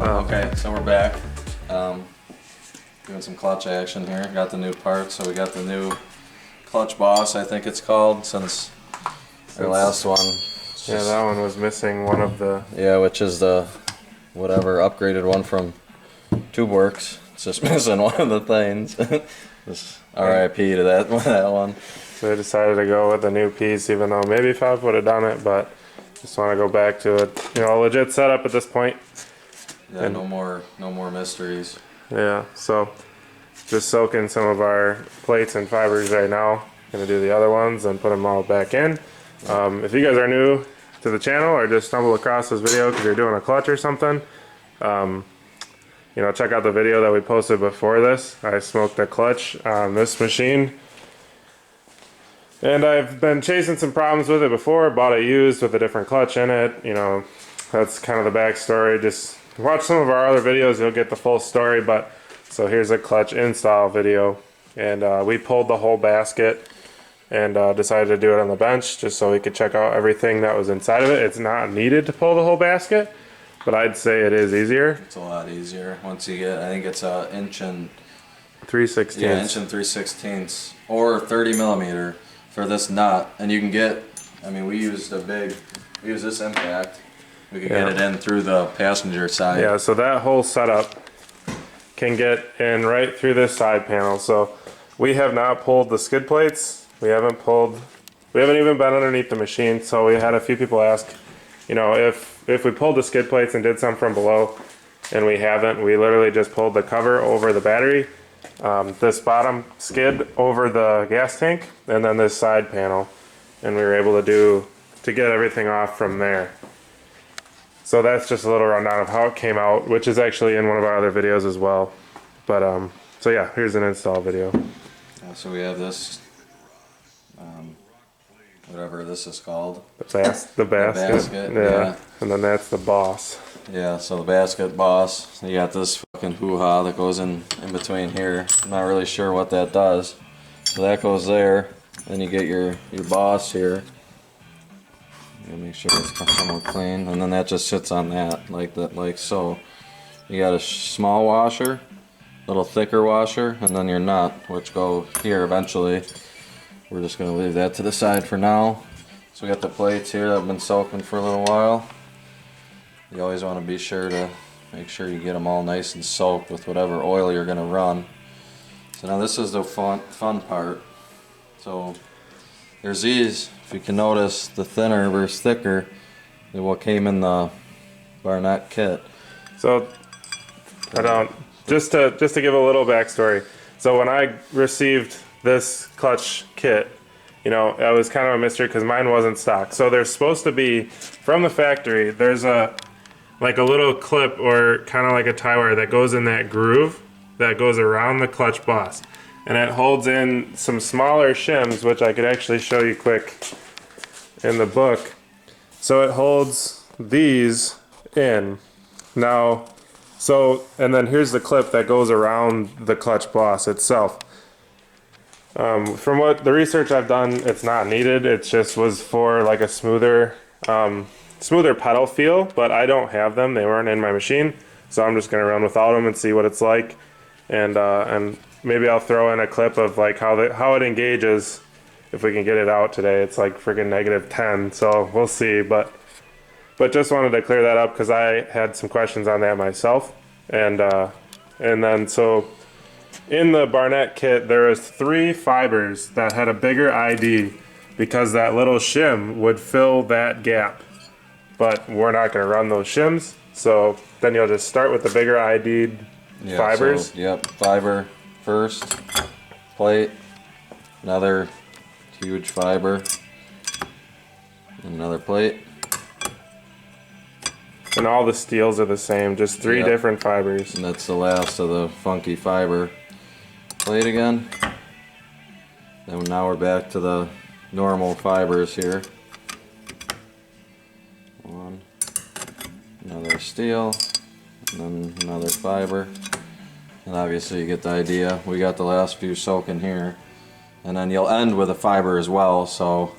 Okay, so we're back. Doing some clutch action here. Got the new part, so we got the new clutch boss, I think it's called, since our last one. Yeah, that one was missing one of the... Yeah, which is the whatever upgraded one from TubeWorks. It's just missing one of the things. Just RIP to that one. So I decided to go with a new piece, even though maybe if I would have done it, but just want to go back to it. You know, legit setup at this point. Yeah, and no more mysteries. Yeah, so just soaking some of our plates and fibers right now. Gonna do the other ones and put them all back in. If you guys are new to the channel or just stumbled across this video because you're doing a clutch or something, you know, check out the video that we posted before this. I smoked a clutch on this machine. And I've been chasing some problems with it before, bought it used with a different clutch in it. You know, that's kind of the backstory. Just watch some of our other videos, you'll get the full story. But so here's a clutch install video. And we pulled the whole basket and decided to do it on the bench just so we could check out everything that was inside of it. It's not needed to pull the whole basket, but I'd say it is easier. It's a lot easier once you get, I think it's an inch and 3/16. Yeah, inch and 3/16 or 30 millimeter for this nut. And you can get, I mean, we used this impact. We could get it in through the passenger side. Yeah, so that whole setup can get in right through this side panel. So we have not pulled the skid plates. We haven't even been underneath the machine. So we had a few people ask, you know, if we pulled the skid plates and did some from below, and we haven't. We literally just pulled the cover over the battery, this bottom skid over the gas tank, and then this side panel, and we were able to get everything off from there. So that's just a little rundown of how it came out, which is actually in one of our other videos as well. But so yeah, here's an install video. Yeah, so we have this, whatever this is called. The basket. The basket, yeah. And then that's the boss. Yeah, so the basket boss. You got this fucking hoo-ha that goes in between here. I'm not really sure what that does. So that goes there. Then you get your boss here. You make sure it's somewhat clean, and then that just sits on that like so. You got a small washer, a little thicker washer, and then your nut, which go here eventually. We're just gonna leave that to the side for now. So we got the plates here that have been soaking for a little while. You always want to be sure to make sure you get them all nice and soaked with whatever oil you're gonna run. So now this is the fun part. So there's these. If you can notice, the thinner versus thicker than what came in the Barnett kit. So just to give a little backstory. So when I received this clutch kit, you know, it was kind of a mystery because mine wasn't stock. So there's supposed to be, from the factory, there's like a little clip or kind of like a tie wire that goes in that groove that goes around the clutch boss. And it holds in some smaller shims, which I could actually show you quick in the book. So it holds these in. Now, and then here's the clip that goes around the clutch boss itself. From what the research I've done, it's not needed. It just was for like a smoother pedal feel, but I don't have them. They weren't in my machine, so I'm just gonna run without them and see what it's like. And maybe I'll throw in a clip of like how it engages if we can get it out today. It's like freaking -10, so we'll see. But just wanted to clear that up because I had some questions on that myself. And then so in the Barnett kit there was 3 fibers that had a bigger ID because that little shim would fill that gap. But we're not going to run those shims, so then you'll just start with the bigger ID'd fibers. So, yep, fiber first, plate, another huge fiber, another plate. And all the steels are the same, just 3 different fibers. And that's the last of the funky fiber. Plate again. Then now we're back to the normal fibers here. One, another steel, and then another fiber. And obviously you get the idea. We got the last few soaking here. And then you'll end with a fiber as well, so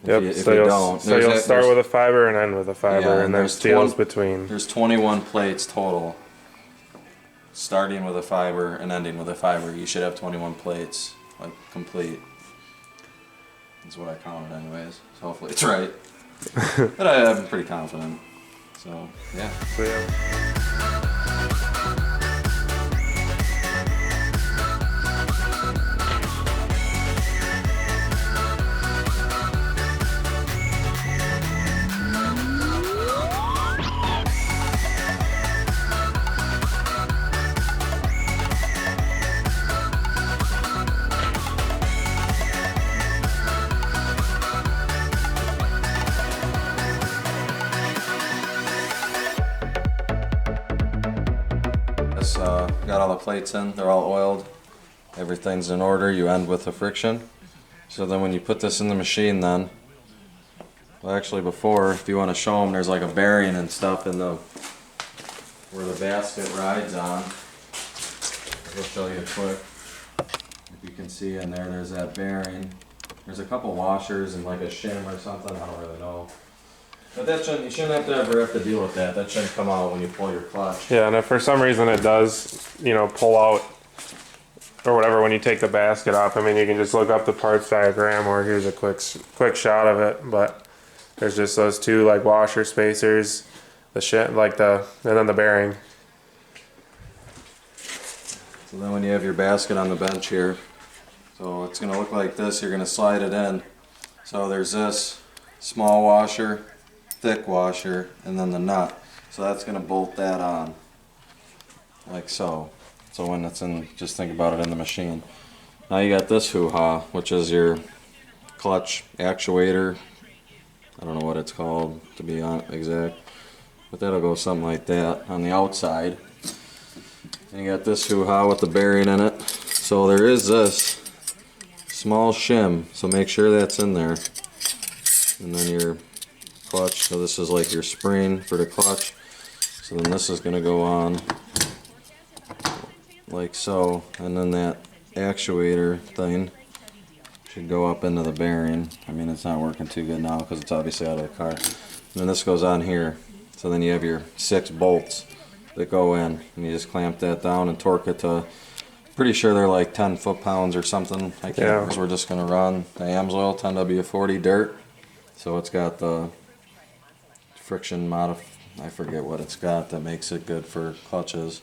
Yep. If So you you'll, don't, so you'll start with a fiber and end with a fiber, Yeah, and then there's steels between. There's 21 plates total. Starting with a fiber and ending with a fiber. You should have 21 plates, like complete. That's what I counted anyways. So hopefully it's right. But I'm pretty confident. So, yeah. So, yeah. This, got all the plates in, they're all oiled. Everything's in order, you end with the friction. So then when you put this in the machine then, well actually before, if you want to show them, there's like a bearing and stuff in the, where the basket rides on. I'll show you quick. If you can see in there, there's that bearing. There's a couple washers and like a shim or something, I don't really know. But that shouldn't, you shouldn't ever have to deal with that. That shouldn't come out when you pull your clutch. Yeah, and if for some reason it does, you know, pull out or whatever when you take the basket off, I mean, you can just look up the parts diagram, or here's a quick shot of it. But there's just those two like washer spacers, the shit, like and then the bearing. So then when you have your basket on the bench here, so it's going to look like this. You're going to slide it in. So there's this small washer, thick washer, and then the nut. So that's going to bolt that on, like so. So when it's in, just think about it in the machine. Now you got this hoo-ha, which is your clutch actuator. I don't know what it's called, to be exact. But that'll go something like that on the outside. And you got this hoo-ha with the bearing in it. So there is this small shim, so make sure that's in there. And then your clutch, so this is like your spring for the clutch. So then this is going to go on like so, and then that actuator thing should go up into the bearing. I mean, it's not working too good now because it's obviously out of the car. And then this goes on here. So then you have your 6 bolts that go in, and you just clamp that down and torque it to, pretty sure they're like 10 foot-pounds or something. I can't, because we're just going to run the AMSOIL 10W40 dirt. So it's got the friction I forget what it's got that makes it good for clutches.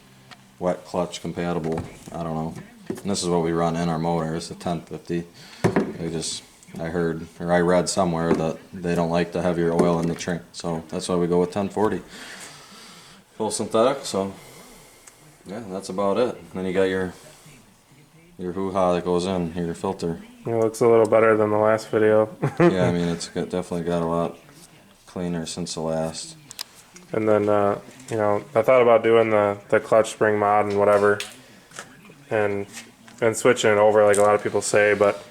Wet clutch compatible, I don't know. And this is what we run in our motor, it's a 1050. I heard, or I read somewhere that they don't like the heavier oil in the trink, so that's why we go with 1040. Full synthetic, so yeah, that's about it. And then you got your hoo-ha that goes in, your filter. It looks a little better than the last video. Yeah, I mean, definitely got a lot cleaner since the last. And then, you know, I thought about doing the clutch spring mod and whatever, and switching it over like a lot of people say, but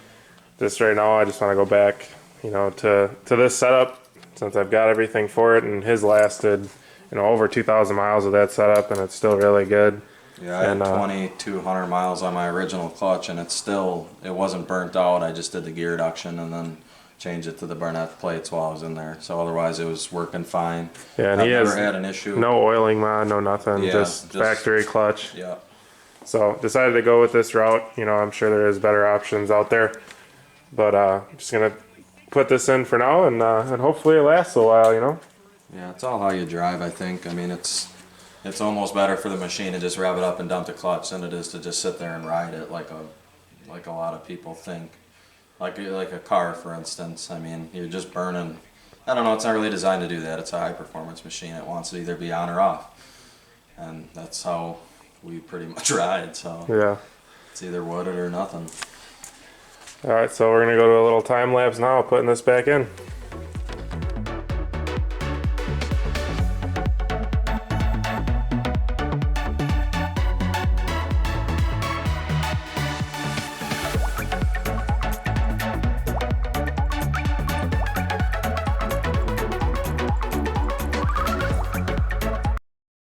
just right now I just want to go back, you know, to this setup since I've got everything for it, and his lasted, you know, over 2,000 miles of that setup, and it's still really good. Yeah, I had 2,200 miles on my original clutch, and it wasn't burnt out. I just did the gear reduction and then changed it to the Barnett plates while I was in there. So otherwise it was working fine. Yeah, and I've he never has had an issue. No oiling mod, no nothing, Yeah, just factory clutch. Yeah. So decided to go with this route. You know, I'm sure there is better options out there, but just gonna put this in for now, and hopefully it lasts a while. You know. Yeah, it's all how you drive, I think. I mean, it's almost better for the machine to just rev it up and dump the clutch than it is to just sit there and ride it like a lot of people think. Like a car, for instance. I mean, you're just burning. I don't know. It's not really designed to do that. It's a high-performance machine. It wants to either be on or off, and that's how we pretty much ride. So yeah, it's either wood it or nothing. All right, so we're gonna go to a little time lapse now, putting this back in.